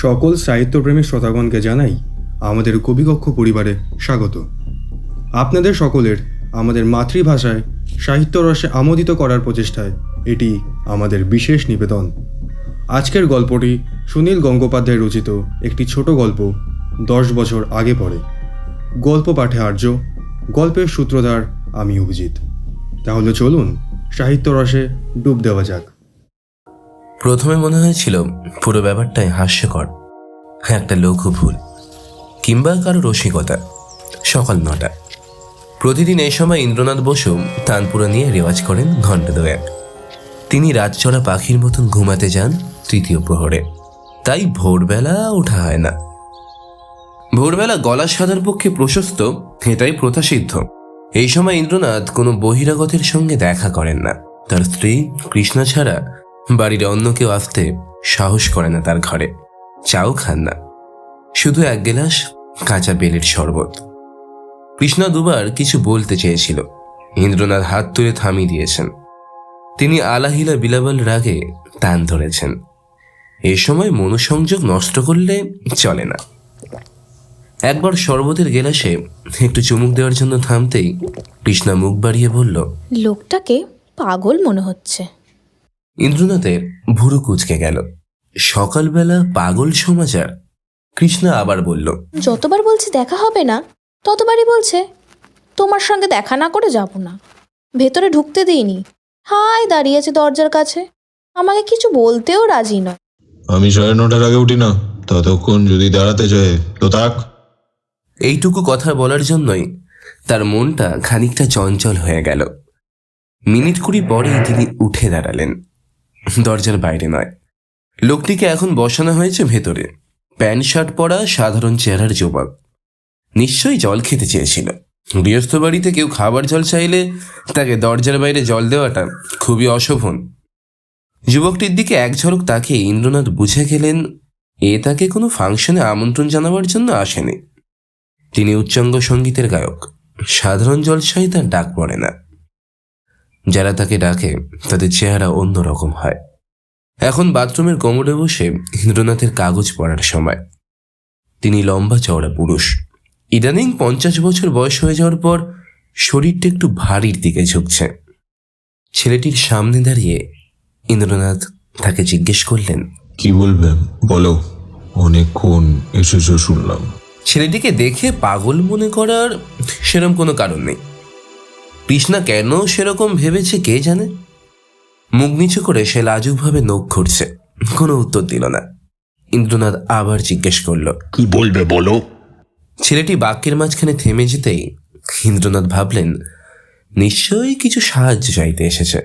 সকল সাহিত্যপ্রেমী শ্রোতাগণকে জানাই আমাদের কবিকক্ষ পরিবারে স্বাগত। আপনাদের সকলের আমাদের মাতৃভাষায় সাহিত্য রসে আমোদিত করার প্রচেষ্টায় এটি আমাদের বিশেষ নিবেদন। আজকের গল্পটি সুনীল গঙ্গোপাধ্যায় রচিত একটি ছোট গল্প 10 বছর আগে পড়ে। গল্প পাঠে আর্য, গল্পের সূত্রধার আমি অভিজিৎ। তাহলে চলুন সাহিত্য রসে ডুব দেওয়া যাক। প্রথমে মনে হয়েছিল পুরো ব্যাপারটাই হাস্যকর, একটা লঘু ভুল কিংবা কারো রসিকতা। সকাল 9টা। প্রতিদিন এই সময় ইন্দ্রনাথ বসু তানপুরা নিয়ে রেওয়াজ করেন ঘণ্টা দুয়েক। তিনি রাতচড়া পাখির মতন ঘুমাতে যান তৃতীয় প্রহরে, তাই ভোরবেলা ওঠা হয় না। ভোরবেলা গলা সাধার পক্ষে প্রশস্ত, এটাই প্রথাসিদ্ধ। এই সময় ইন্দ্রনাথ কোনো বহিরাগতের সঙ্গে দেখা করেন না। তার স্ত্রী কৃষ্ণা ছাড়া বাড়ির অন্য কেউ আসতে সাহস করে না তার ঘরে। চাও খান না, শুধু 1 গ্লাস কাঁচা বেলের শরবত। কৃষ্ণা দুবার কিছু বলতে চেয়েছিল, ইন্দ্রনাথ হাত তুলে থামিয়ে দিয়েছেন। তিনি আলাহিলা বিলাবল রাগে টান ধরেছেন। এ সময় মনোসংযোগ নষ্ট করলে চলে না। একবার শরবতের গেলাসে একটু চুমুক দেওয়ার জন্য থামতেই কৃষ্ণা মুখ বাড়িয়ে বলল, লোকটাকে পাগল মনে হচ্ছে। ইন্দ্রনাথের ভুরু কুঁচকে গেল। সকালবেলা পাগল সমাচার। কৃষ্ণা আবার বলল, যতবার বলছি দেখা হবে না, ততবারই বলছে তোমার সঙ্গে দেখা না করে যাব না। ভেতরে ঢুকতে দিইনি, হাই দাঁড়িয়েছে দরজার কাছে, আমাকে কিছু বলতেও রাজি নয়। আমি 9:30 আগে উঠি না, ততক্ষণ যদি দাঁড়াতে চায় তো থাক। এইটুকু কথা বলার জন্যই তার মনটা খানিকটা চঞ্চল হয়ে গেল। মিনিট 20 পরেই তিনি উঠে দাঁড়ালেন। দরজার বাইরে নয়, লোকটিকে এখন বসানো হয়েছে ভেতরে। প্যান্ট শার্ট পরা সাধারণ চেহারার যুবক, নিশ্চয়ই জল খেতে চেয়েছিল। গৃহস্থ বাড়িতে কেউ খাবার জল চাইলে তাকে দরজার বাইরে জল দেওয়াটা খুবই অশোভন। যুবকটির দিকে এক ঝলক তাকিয়ে ইন্দ্রনাথ বুঝে গেলেন এ তাকে কোনো ফাংশনে আমন্ত্রণ জানাবার জন্য আসেনি। তিনি উচ্চাঙ্গ সঙ্গীতের গায়ক, সাধারণ জলসায় তার ডাক পড়ে না। যারা তাকে ডাকে তাদের চেহারা অন্যরকম হয়। এখন বাথরুমের কোমরে বসে ইন্দ্রনাথের কাগজ পড়ার সময়। তিনি লম্বা চওড়া পুরুষ। ইদানিং 50 বছর বয়স হয়ে যাওয়ার পর শরীরটা একটু ভারীর দিকে ঝুঁকছে। ছেলেটির সামনে দাঁড়িয়ে ইন্দ্রনাথ তাকে জিজ্ঞেস করলেন, কি বলবে বলো, অনেকক্ষণ এসেছো শুনলাম। ছেলেটিকে দেখে পাগল মনে করার সেরকম কোনো কারণ নেই। কৃষ্ণা কেন সেরকম ভেবেছে কে জানে। মুখ নিচু করে সে লাজুকভাবে নখ ঘুরছে। কোনো উত্তর দিল না। ইন্দ্রনাথ আবার জিজ্ঞেস করল, কি বলবে বলো। ছেলেটি বাক্যের মাঝখানে থেমে যেতেই ইন্দ্রনাথ ভাবলেন নিশ্চয়ই কিছু সাহায্য চাইতে এসেছে।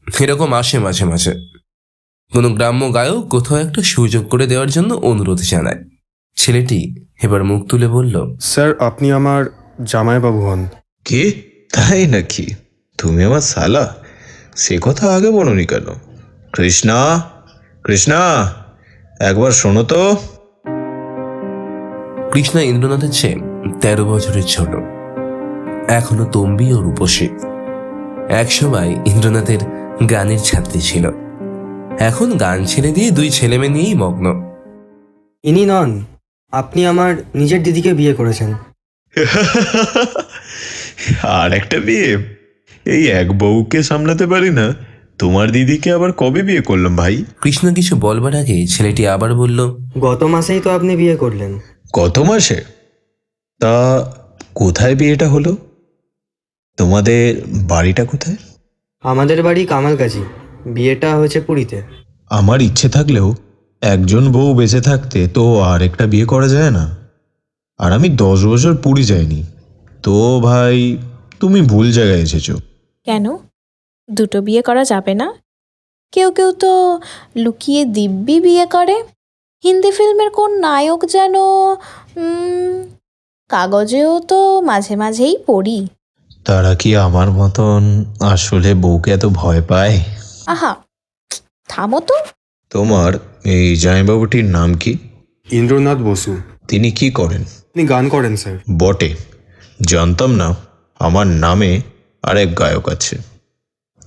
এরকম আসে মাঝে মাঝে। কোনো গ্রাম্য গায়ক কোথাও একটা সুযোগ করে দেওয়ার জন্য অনুরোধ জানায়। ছেলেটি এবার মুখ তুলে বলল, স্যার, আপনি আমার জামাইবাবু হন। কে? তাই নাকি? তুমি আমার শালা? সে কথা আগে বলোনি কেন? কৃষ্ণা, কৃষ্ণা, একবার শোনো তো। কৃষ্ণা ইন্দ্রনাথের চেয়ে 13 বছরের ছোট, এখনো তম্বি ও রূপসী। একসময় ইন্দ্রনাথের গানের ছাত্রী ছিল, এখন গান ছেড়ে দিয়ে 2 ছেলেমেয়ে নিয়েই মগ্ন। ইনি নন, আপনি আমার নিজের দিদিকে বিয়ে করেছেন। আর একটা বিয়ে? এই এক বউকে সামলাতে পারি না, তোমার দিদিকে আবার কবে বিয়ে করলাম ভাই? কৃষ্ণ কিছু বলবার আগে ছেলেটি আবার বলল, গত মাসেই তো আপনি বিয়ে করলেন। কত মাসে? তা কোথায় বিয়েটা হলো? তোমাদের বাড়িটা কোথায়? আমাদের বাড়ি কামালগাছি, বিয়েটা হয়েছে পুরীতে। আমার ইচ্ছে থাকলেও একজন বউ বেঁচে থাকতে তো আর একটা বিয়ে করা যায় না। আর আমি 10 বছর পুরী যাইনি। তো ভাই, তুমি ভুল জায়গায় এসেছো। কেন 2টো বিয়ে করা যাবে না? কেউ কেউ তো লুকিয়ে দিব্যি বিয়ে করে। হিন্দি ফিল্মের কোন নায়ক যেন, কাগজেও তো মাঝে মাঝেই পড়ি। তারা কি আমার মতন আসলে বউকে এত ভয় পায়? আহা, থামো তো। তোমার এই জামাইবাবুটির নাম কি? ইন্দ্রনাথ বসু। তিনি কি করেন? আপনি গান করেন স্যার। বটে, জানতাম না আমার নামে আরেক গায়ক আছে।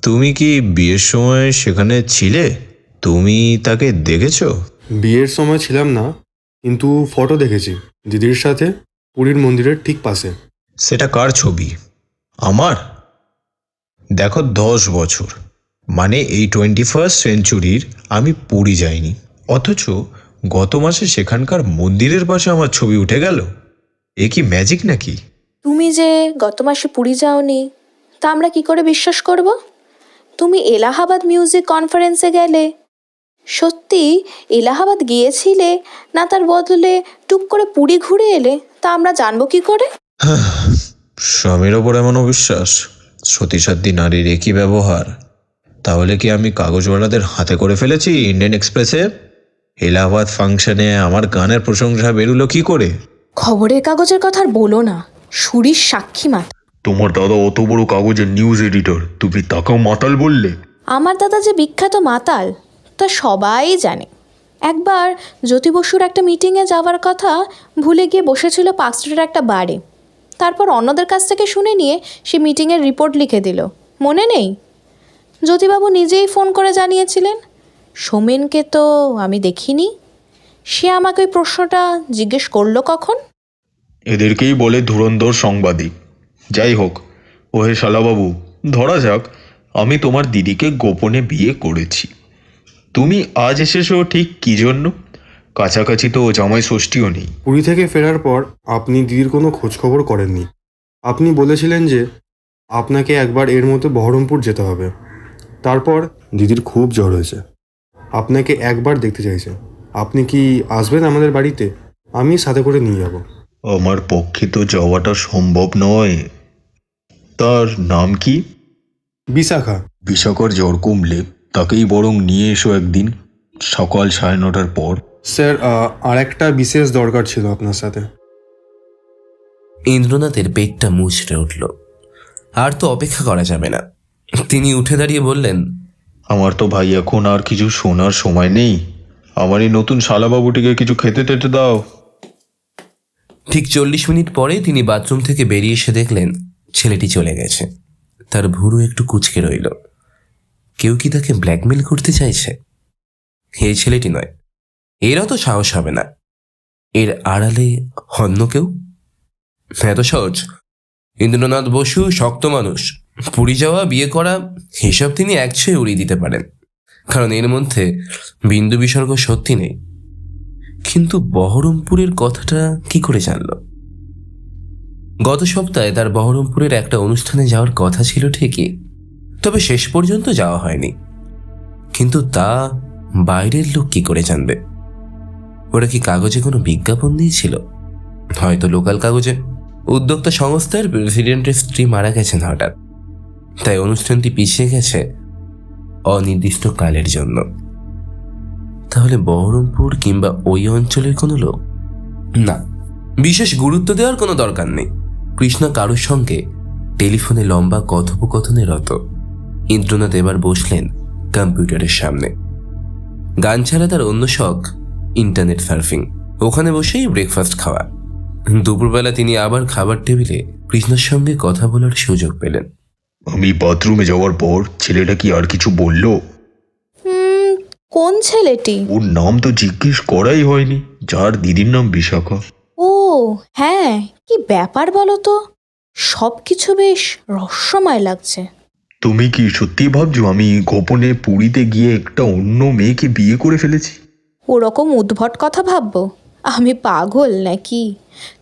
তুমি কি বিয়ের সময় সেখানে ছিলে? তুমি তাকে দেখেছো? বিয়ের সময় ছিলাম না, কিন্তু ফটো দেখেছি দিদির সাথে পুরীর মন্দিরের ঠিক পাশে। সেটা কার ছবি? আমার? দেখো, 10 বছর মানে এই 21st সেঞ্চুরির আমি পুরী যাইনি, অথচ গত মাসে সেখানকার মন্দিরের পাশে আমার ছবি উঠে গেল। এ কি ম্যাজিক নাকি? তুমি যে গত মাসে পুরী যাওনি তা আমরা কি করে বিশ্বাস করব? তুমি এলাহাবাদ মিউজিক কনফারেন্সে গেলে, সত্যি এলাহাবাদ গিয়েছিলে না তার বদলে টুক করে পুরী ঘুরে এলে তা আমরা জানবো কি করে? স্বামীর ওপর এমন অবিশ্বাস, সতীসাধ্যী নারীর একই ব্যবহার। তাহলে কি আমি কাগজওয়ালাদের হাতে করে ফেলেছি ইন্ডিয়ান এক্সপ্রেসে? এলাহাবাদ ফাংশনে আমার গানের প্রশংসা বেরুলো কি করে? খবরের কাগজের কথা আর বলো না, সুরির সাক্ষী মাত্র। তোমার দাদা অত বড় কাগজের নিউজ এডিটর, তুমি তাকেও মাতাল বললে? আমার দাদা যে বিখ্যাত মাতাল তা সবাই জানে। একবার জ্যোতি বসুর একটা মিটিংয়ে যাওয়ার কথা ভুলে গিয়ে বসেছিল পার্ক স্ট্রিটের একটা বারে। তারপর অন্যদের কাছ থেকে শুনে নিয়ে সে মিটিংয়ের রিপোর্ট লিখে দিল, মনে নেই? জ্যোতিবাবু নিজেই ফোন করে জানিয়েছিলেন। সোমেনকে তো আমি দেখিনি। সে আমাকে ওই প্রশ্নটা জিজ্ঞেস করলো কখন? এদেরকেই বলে ধুরন্ধর সাংবাদিক। যাই হোক, ওহে শালাবাবু, ধরা যাক আমি তোমার দিদিকে গোপনে বিয়ে করেছি। তুমি আজ এসেছো ঠিক কি জন্য? কাছাকাছি তো জামাই ষষ্ঠীও নেই। পুরী থেকে ফেরার পর আপনি দিদির কোনো খোঁজখবর করেননি। আপনি বলেছিলেন যে আপনাকে একবার এর মধ্যে বহরমপুর যেতে হবে। তারপর দিদির খুব জ্বর হয়েছে, আপনাকে একবার দেখতে চাইছে। আপনি কি আসবেন আমাদের বাড়িতে? আমি সাথে করে নিয়ে যাব। আমার পক্ষে তো যাওয়াটা সম্ভব নয়। তার নাম কি? বিশাখা। বিশাখার জ্বর কমলে তাকেই বরং নিয়ে এসো একদিন সকাল 9:30টার পর। স্যার, আর একটা বিশেষ দরকার ছিল আপনার সাথে। ইন্দ্রনাথের পেটটা মুচড়ে উঠল। আর তো অপেক্ষা করা যাবে না। তিনি উঠে দাঁড়িয়ে বললেন, আমার তো ভাই এখন আর কিছু শোনার সময় নেই। আমার এই নতুন শালাবাবুটিকে কিছু খেতে টেতে দাও। ঠিক 40 মিনিট পরে তিনি বাথরুম থেকে বেরিয়ে এসে দেখলেন ছেলেটি চলে গেছে। তার ভুরু একটু কুঁচকে রইল। কেউ কি তাকে ব্ল্যাকমেল করতে চাইছে? এই ছেলেটি নয়, এরা তো সাহস হবে না। এর আড়ালে অন্য কেউ? এত সহজ? ইন্দ্রনাথ বসু শক্ত মানুষ, পুরী যাওয়া, বিয়ে করা এসব তিনি একছুঁয়ে উড়িয়ে দিতে পারেন, কারণ এর মধ্যে বিন্দু বিসর্গ সত্যি নেই। কিন্তু বহরমপুরের কথাটা কি করে জানল? গত সপ্তাহে তার বহরমপুরের একটা অনুষ্ঠানে যাওয়ার কথা ছিল ঠিকই, তবে শেষ পর্যন্ত যাওয়া হয়নি। কিন্তু তা বাইরের লোক কি করে জানবে? ওরা কি কাগজে কোনো বিজ্ঞাপন দিয়েছিল? হয়তো লোকাল কাগজে। উদ্যোক্তা সংস্থার প্রেসিডেন্টের স্ত্রী মারা গেছেন হঠাৎ, তাই অনুষ্ঠানটি পিছিয়ে গেছে অনির্দিষ্ট কালের জন্য। তাহলে বহরমপুর কিংবা ওই অঞ্চলের কোনো লোক? না, বিশেষ গুরুত্ব দেওয়ার কোনো দরকার নেই। কৃষ্ণা কারোর সঙ্গে টেলিফোনে লম্বা কথোপকথনে রত। ইন্দ্রনাথ এবার বসলেন কম্পিউটারের সামনে। গান ছাড়া তার অন্য শখ ইন্টারনেট সার্ফিং। ওখানে বসেই ব্রেকফাস্ট খাওয়া। দুপুরবেলা তিনি আবার খাবার টেবিলে কৃষ্ণার সঙ্গে কথা বলার সুযোগ পেলেন। আমি বাথরুমে যাওয়ার পর ছেলেটা কি আর কিছু বলল? কোন ছেলেটি? ওর নাম তো জিজ্ঞেস করাই হয়নি, যার দিদির নাম বিশাখা। ও হ্যাঁ, কি ব্যাপার বলো তো? সব কিছু বেশ রহস্যময় লাগছে। তুমি কি সত্যি ভাবছো আমি গোপনে পুরীতে গিয়ে একটা অন্য মেয়েকে বিয়ে করে ফেলেছি? ওরকম উদ্ভট কথা ভাববো? আমি পাগল নাকি?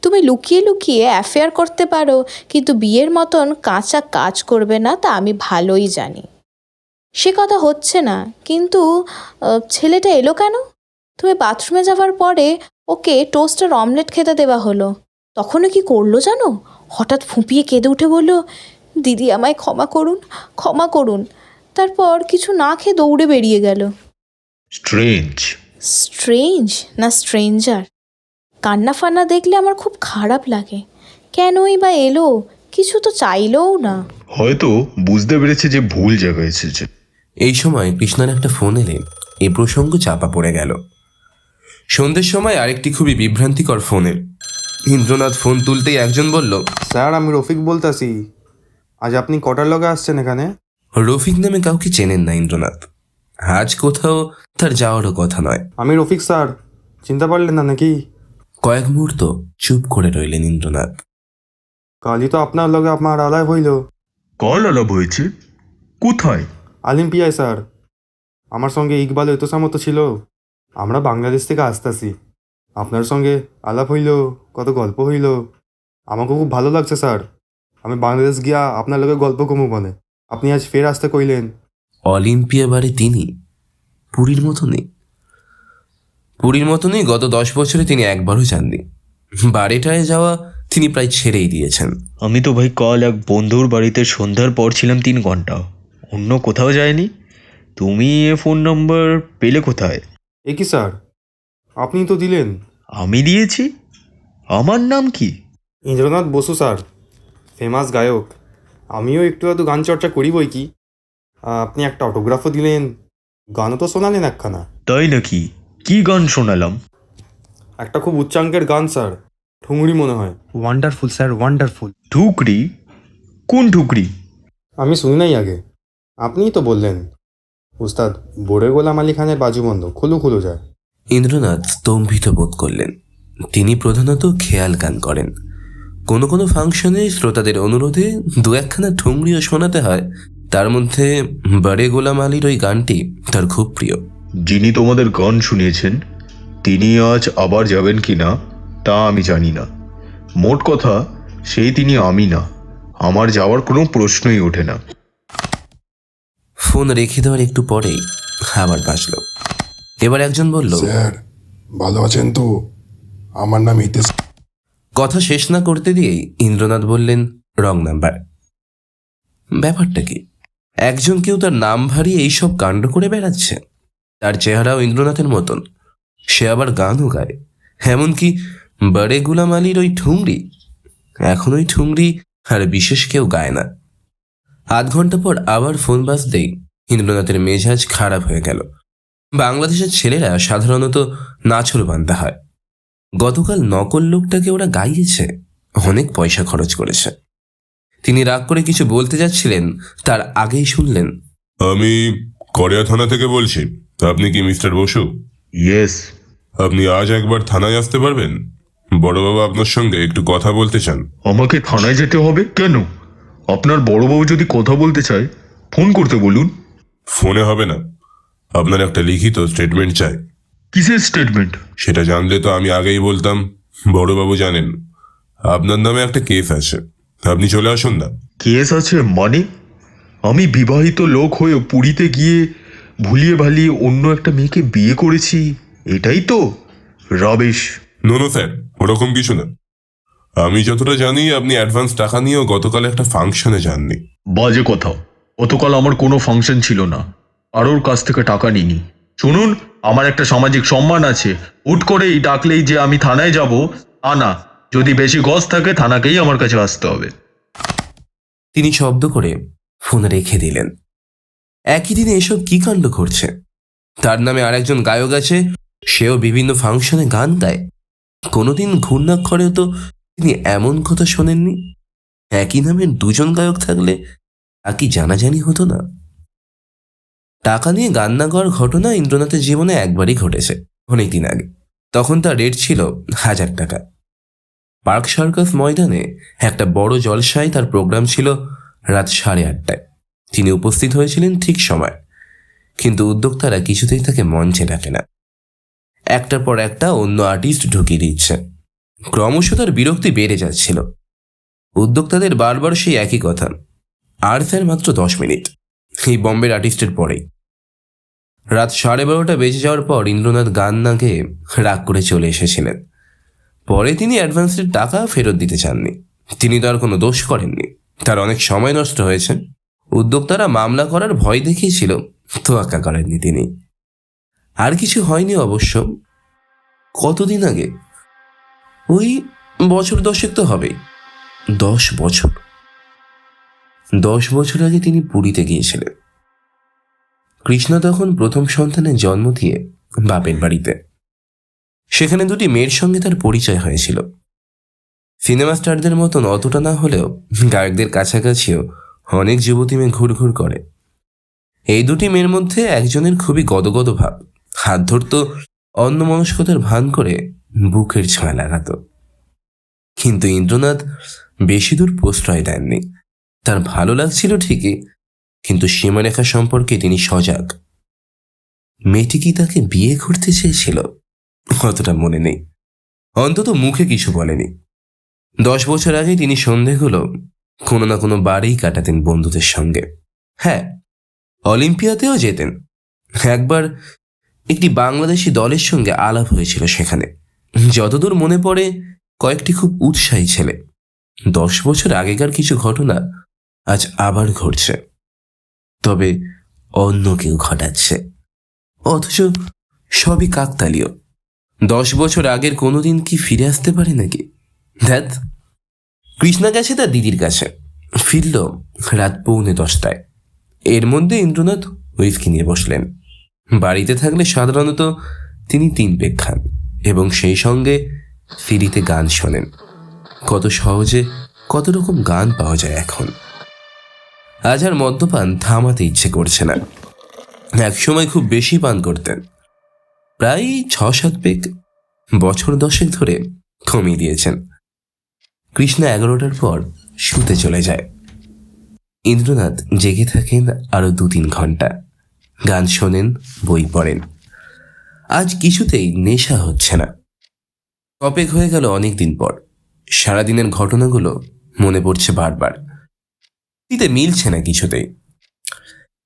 তুমি লুকিয়ে লুকিয়ে অ্যাফেয়ার করতে পারো, কিন্তু বিয়ের মতন কাঁচা কাজ করবে না তা আমি ভালোই জানি। সে কথা হচ্ছে না, কিন্তু ছেলেটা এলো কেন? তুমি বাথরুমে যাওয়ার পরে ওকে টোস্টার অমলেট খেতে দেওয়া হলো, তখনও কি করলো জানো? হঠাৎ ফুঁপিয়ে কেঁদে উঠে বলল, দিদি আমায় ক্ষমা করুন, ক্ষমা করুন। তারপর কিছু না খেয়ে দৌড়ে বেরিয়ে গেল। স্ট্রেঞ্জ। স্ট্রেঞ্জ না স্ট্রেঞ্জার? কান্না ফান্না দেখলে আমার খুব খারাপ লাগে। কেনই বা এলো? কিছু তো চাইলেও না। হয়তো বুঝতে পেরেছে যে ভুল জায়গায় এসেছে। এই সময় কৃষ্ণার একটা ফোন এলে এ প্রসঙ্গ চাপা পড়ে গেল। সন্ধ্যের সময় আরেকটি খুবই বিভ্রান্তিকর ফোনের। ইন্দ্রনাথ ফোন তুলতেই একজন বলল, স্যার, আমি রফিক বলতাছি। আজ আপনি কটার লগে আসছেন এখানে? রফিক নামে কাউকে চেনেন না ইন্দ্রনাথ। আজ কোথাও তার যাওয়ারও কথা নয়। আমি রফিক স্যার, চিন্তা পারলেন না নাকি? কয়েক মুহূর্ত চুপ করে রইলেন ইন্দ্রনাথ। কালই তো আপনার লগে আমার আলাপ হইল। কল আলাপ হয়েছে? কোথায়? অলিম্পিয়ায় স্যার। আমার সঙ্গে ইকবাল এতসামতো ছিল। আমরা বাংলাদেশ থেকে আসতেছি, আপনার সঙ্গে আলাপ হইল, কত গল্প হইল। আমাকে খুব ভালো লাগছে স্যার। আমি বাংলাদেশ গিয়া আপনার লগে গল্প কমু বনে। আপনি আজ ফের আসতে কইলেন। অলিম্পিয়া বারে তিনি পুরীর মতনই গত 10 বছরে তিনি একবারও যাননি। বাড়িটায় যাওয়া তিনি প্রায় ছেড়েই দিয়েছেন। আমি তো ভাই কাল এক বন্ধুর বাড়িতে সন্ধ্যার পর ছিলাম 3 ঘন্টা, অন্য কোথাও যায়নি। তুমি এ ফোন নম্বর পেলে কোথায়? এ কি স্যার, আপনি তো দিলেন। আমি দিয়েছি? আমার নাম কি? ইন্দ্রনাথ বসু স্যার, ফেমাস গায়ক। আমিও একটু আধটু গান চর্চা করি বই কি। আপনি একটা অটোগ্রাফও দিলেন, গানও তো শোনালেন একখানা। তাই নাকি? কি গান শোনালাম? একটা খুব উচ্চাঙ্কের গান স্যার, ঠুংরি মনে হয়। Wonderful sir, wonderful. ঠুকরি? কোন ঠুকরি? আমি শুনি নাই আগে, আপনিই তো বললেন। উস্তাদ বোরে গোলাম আলী খানের বাজুবন্ধ খুলু খুলু যায়। ইন্দ্রনাথ স্তম্ভিত বোধ করলেন। তিনি প্রধানত খেয়াল গান করেন। কোনো কোনো ফাংশনে শ্রোতাদের অনুরোধে 2-1খানা ঠুংরিও শোনাতে হয়। তার মধ্যে বারে গোলাম আলীর ওই গানটি তার খুব প্রিয়। যিনি তোমাদের গান শুনিয়েছেন তিনি আজ আবার যাবেন কি না তা আমি জানি না। মোট কথা সেই তিনি আমি না, আমার যাওয়ার কোনো প্রশ্নই ওঠে না। ফোন রেখে দেওয়ার একটু পরেই আবার বাজল। এবার একজন বলল, স্যার ভালো আছেন তো? আমার নাম হিতেশ। কথা শেষ না করতে দিয়েই ইন্দ্রনাথ বললেন, রং নাম্বার। ব্যাপারটা কি? একজন কেউ তার নাম ভারিয়ে এইসব কাণ্ড করে বেড়াচ্ছে। তার চেহারাও ইন্দ্রনাথের মতন, সে আবার গানও গায়, এমনকি বারে গুলাম আলীর ওই ঠুংরি। এখন ওই ঠুংরি আর বিশেষ কেউ গায় না। আধ ঘন্টা পর আবার ফোন বাজতেই ইন্দ্রনাথের মেজাজ খারাপ হয়ে গেল। বাংলাদেশের ছেলেরা সাধারণত নাছোড়বান্দা হয়। গতকাল নকল লোকটাকে ওরা গাইয়েছে, অনেক পয়সা খরচ করেছে। তিনি রাগ করে কিছু বলতে যাচ্ছিলেন, তার আগেই শুনলেন, আমি করিয়া থানা থেকে বলছি। আপনি কি মিস্টার বসু? ইয়েস। আপনি আজ একবার থানায় আসতে পারবেন? বড়বাবু আপনার সঙ্গে একটু কথা বলতে চান। আমাকে থানায় যেতে হবে কেন? আপনার বড়বাবু যদি কথা বলতে চায় ফোন করতে বলুন। ফোনে হবে না, আপনার একটা লিখিত স্টেটমেন্ট চাই। কিসের স্টেটমেন্ট? সেটা জানলে তো আমি আগেই বলতাম। বড়বাবু জানেন আপনার নামে একটা কেস আছে, আপনি চলে আসুন না। কেস আছে মানে? আমি বিবাহিত লোক হয়ে পুরীতে গিয়ে ভুলিয়ে ভালিয়ে অন্য একটা মেয়েকে বিয়ে করেছি, এটাই তো রাবেশ। নো স্যার, ওরকম কিছু না। আমি যতটা জানি আপনি অ্যাডভান্স টাকা নিয়েও গতকাল একটা ফাংশনে যাননি। বাজে কথা, গতকাল আমার কোনো ফাংশন ছিল না, কারোর কাছ থেকে টাকা নিইনি। শুনুন, আমার একটা সামাজিক সম্মান আছে, হুট করেই ডাকলেই যে আমি থানায় যাব তা না। যদি বেশি গজ থাকে থানাকেই আমার কাছে আসতে হবে। তিনি শব্দ করে ফোন রেখে দিলেন। একই দিনে এসব কি কাণ্ড ঘটছে? তার নামে আরেকজন গায়ক আছে, সেও বিভিন্ন ফাংশনে গান গায়। কোনোদিন ঘূর্ণাক্ষরেও তো তিনি এমন কথা শোনেননি। একই নামের 2জন গায়ক থাকলে তা কি জানাজানি হতো না? টাকা নিয়ে গান না গাওয়ার ঘটনা ইন্দ্রনাথের জীবনে একবারই ঘটেছে, অনেকদিন আগে। তখন তার রেট ছিল 1000 টাকা। পার্ক সার্কাস ময়দানে একটা বড় জলসায় তার প্রোগ্রাম ছিল রাত 8:30টায়। তিনি উপস্থিত হয়েছিলেন ঠিক সময়, কিন্তু উদ্যোক্তারা কিছুতেই তাকে মঞ্চে ডাকে না। একটার পর একটা অন্য আর্টিস্ট ঢুকিয়ে দিচ্ছে। ক্রমশ তার বিরক্তি বেড়ে যাচ্ছিল। উদ্যোক্তাদের বারবার সেই একই কথা, আর স্যার মাত্র 10 মিনিট, এই বম্বের আর্টিস্টের পরেই। রাত 12:30 বেজে যাওয়ার পর ইন্দ্রনাথ গান না গেয়ে রাগ করে চলে এসেছিলেন। পরে তিনি অ্যাডভান্সের টাকা ফেরত দিতে চাননি। তিনি তো আর কোনো দোষ করেননি, তার অনেক সময় নষ্ট হয়েছে। উদ্যোক্তারা মামলা করার ভয় দেখিয়েছিল, তোয়াক্কা করেননি তিনি। আর কিছু হয়নি অবশ্য। কতদিন আগে? ওই বছর 10 তো হবেই। 10 বছর। 10 বছর আগে তিনি পুরীতে গিয়েছিলেন। কৃষ্ণা তখন প্রথম সন্তানের জন্ম দিয়ে বাপের বাড়িতে। সেখানে 2টি মেয়ের সঙ্গে তার পরিচয় হয়েছিল। সিনেমা স্টারদের মতন অতটা না হলেও গায়কদের কাছাকাছিও অনেক যুবতী মেয়ে ঘুরঘুর করে। এই 2টি মেয়ের মধ্যে একজনের খুবই গদগদ ভাব, হাত ধরত অন্যমনস্কতার ভান করে বুকের ছোঁয়া লাগাতো। কিন্তু ইন্দ্রনাথ বেশি দূর প্রশ্রয় দেননি। তার ভালো লাগছিল ঠিকই, কিন্তু সীমারেখা সম্পর্কে তিনি সজাগ। মেয়েটি কি তাকে বিয়ে করতে চেয়েছিল অতটা মনে নেই, অন্তত মুখে কিছু বলেনি। 10 বছর আগে তিনি সন্ধেগুলো কোনো না কোনো বারেই কাটাতেন বন্ধুদের সঙ্গে। হ্যাঁ, অলিম্পিয়াতেও যেতেন। একবার একটি বাংলাদেশি দলের সঙ্গে আলাপ হয়েছিল সেখানে। যতদূর মনে পড়ে কয়েকটি খুব উৎসাহী ছেলে। 10 বছর আগেকার কিছু ঘটনা আজ আবার ঘটছে, তবে অন্য কেউ ঘটাচ্ছে। অথচ সবই কাকতালীয়। 10 বছর আগের কোনোদিন কি ফিরে আসতে পারে নাকি? ধ্যাত। কৃষ্ণা গেছে তার দিদির কাছে, ফিরল রাত 9:45। এর মধ্যে ইন্দ্রনাথ উইস্কি নিয়ে বসলেন। বাড়িতে থাকলে সাধারণত তিনি 3 পেগ খান এবং সেই সঙ্গে সিডিতে গান শোনেন। কত সহজে কত রকম গান পাওয়া যায় এখন। আজ আর মদ্যপান থামাতে ইচ্ছে করছে না। একসময় খুব বেশি পান করতেন, প্রায় 6-7 পেগ। বছর 10 ধরে কমিয়ে দিয়েছেন। কৃষ্ণা 11টার পর শুতে চলে যায়। ইন্দ্রনাথ জেগে থাকেন আরো 2-3 ঘন্টা। গান শোনেন, বই পড়েন। আজ কিছুতেই নেশা হচ্ছে না। কপেক হয়ে গেল অনেকদিন পর। সারাদিনের ঘটনাগুলো মনে পড়ছে বারবার। এতে মিলছে না কিছুতেই।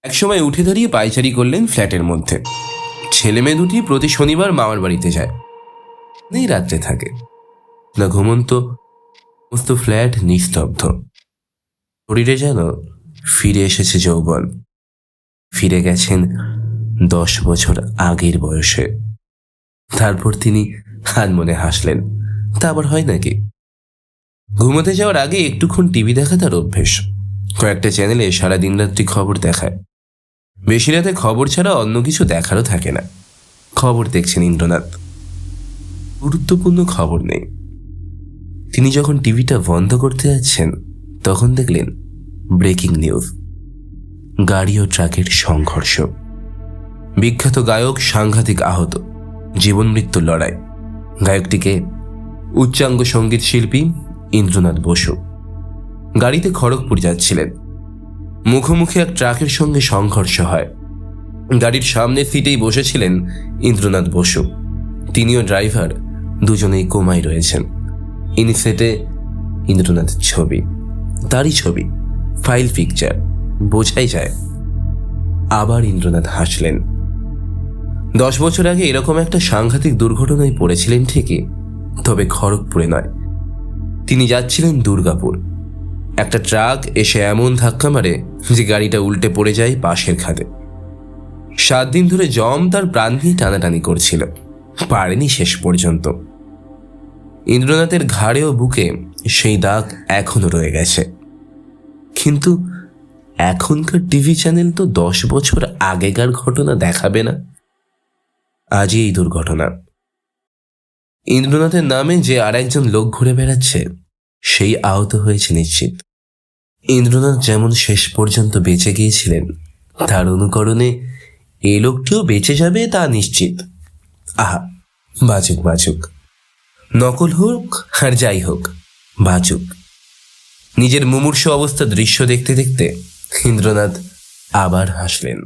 একসময় উঠে দাঁড়িয়ে পায়চারি করলেন ফ্ল্যাটের মধ্যে। ছেলে মেয়ে দুটি প্রতি শনিবার মামার বাড়িতে যায়, নেই রাত্রে থাকে না। ঘুমন্ত সমস্ত ফ্ল্যাট নিস্তব্ধ। শরীরে যেন ফিরে এসেছে যৌবন। ফিরে গেছেন 10 বছর আগের বয়সে। তারপর তিনি আনমনে হাসলেন। তা আবার হয় নাকি? ঘুমোতে যাওয়ার আগে একটুক্ষণ টিভি দেখা তার অভ্যেস। কয়েকটা চ্যানেলে সারা দিন রাত্রি খবর দেখায়। বেশি রাতে খবর ছাড়া অন্য কিছু দেখারও থাকে না। খবর দেখছেন ইন্দ্রনাথ। গুরুত্বপূর্ণ খবর নেই। তিনি যখন টিভিটা বন্ধ করতে যাচ্ছেন তখন দেখলেন ব্রেকিং নিউজ। গাড়ি ও ট্রাকের সংঘর্ষ। বিখ্যাত গায়ক সাংঘাতিক আহত। জীবন মৃত্যুর লড়াই। গায়কটিকে উচ্চাঙ্গ সঙ্গীত শিল্পী ইন্দ্রনাথ বসু। গাড়িতে খড়গপুর যাচ্ছিলেন। মুখোমুখি এক ট্রাকের সঙ্গে সংঘর্ষ হয়। গাড়ির সামনের সিটেই বসেছিলেন ইন্দ্রনাথ বসু। তিনিও ড্রাইভার, দুজনেই কোমায় রয়েছেন। ইনসেটে ইন্দ্রনাথ ছবি, তারই ছবি, ফাইল পিকচার, বোঝাই যায়। আবার ইন্দ্রনাথ হাসলেন। 10 বছর আগে এরকম একটা সাংঘাতিক দুর্ঘটনায় পড়েছিলেন ঠিকই, তবে খড়গপুরে নয়। তিনি যাচ্ছিলেন দুর্গাপুর। একটা ট্রাক এসে এমন ধাক্কা মারে যে গাড়িটা উল্টে পড়ে যায় পাশের খাদে। 7 দিন ধরে জম তার প্রাণ নিয়ে টানাটানি করছিল, পারেনি শেষ পর্যন্ত। ইন্দ্রনাথের ঘাড়ে ও বুকে সেই দাগ এখনো রয়ে গেছে। কিন্তু এখনকার টিভি চ্যানেল তো 10 বছর আগেকার ঘটনা দেখাবে না। আজই এই দুর্ঘটনা। ইন্দ্রনাথের নামে যে আরেকজন লোক ঘুরে বেড়াচ্ছে সেই আহত হয়েছে নিশ্চিত। ইন্দ্রনাথ যেমন শেষ পর্যন্ত বেঁচে গিয়েছিলেন, তার অনুকরণে এই লোকটিও বেঁচে যাবে তা নিশ্চিত। আহা, বাঁচুক বাঁচুক। নকল হোক আর যাই হোক, বাঁচুক। নিজের মুমূর্ষু অবস্থা দৃশ্য দেখতে দেখতে ইন্দ্রনাথ আবার হাসলেন।